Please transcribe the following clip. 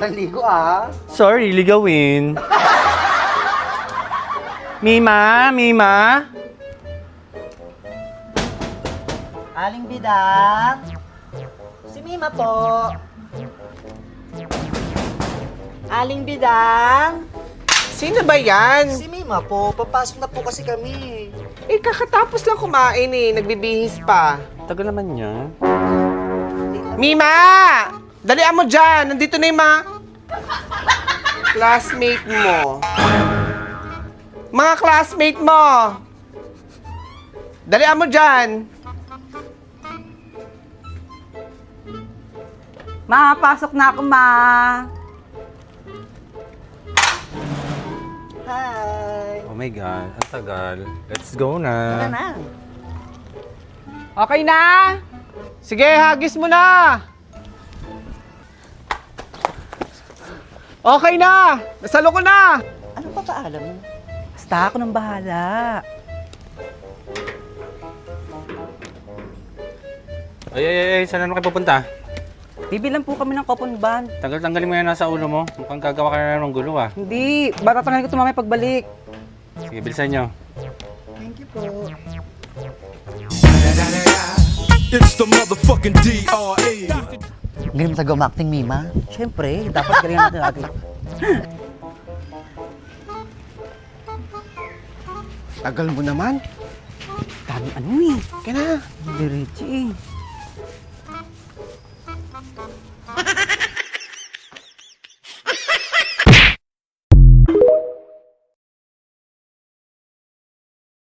Walang ligo ah. Sorry, ligawin. Mima, Mima. Aling Bidang. Si Mima po. Aling Bidang. Sino ba yan? Si Mima po. Papasok na po kasi kami. Eh, kakatapos lang kumain eh. Nagbibihis pa. Tagal naman niya. Mima! Dalian mo dyan! Nandito na yung mga classmate mo. Mga classmate mo! Dalian mo dyan! Ma, pasok na ako, ma. Hi. Oh my God, ang tagal. Let's go Tara na. na. Okay na? Sige, hagis mo na! Okay na! Nasalo ko na! Ano pa paalam mo? Basta ako nang bahala. Ay, saan na kayo pupunta? Bibilan po kami ng coupon band. Tanggalin mo yan nasa ulo mo. Mukhang gagawa ka na ng gulo ah. Hindi, batatanggalin ko ito mamaya pagbalik. Sige, bilisan nyo. Thank you po. It's the motherfucking DRE. Galing mo talaga umacting, Mima. Siyempre, dapat galingan natin natin. Tagal mo naman. Dami ano eh. Kaya na. Diretso eh.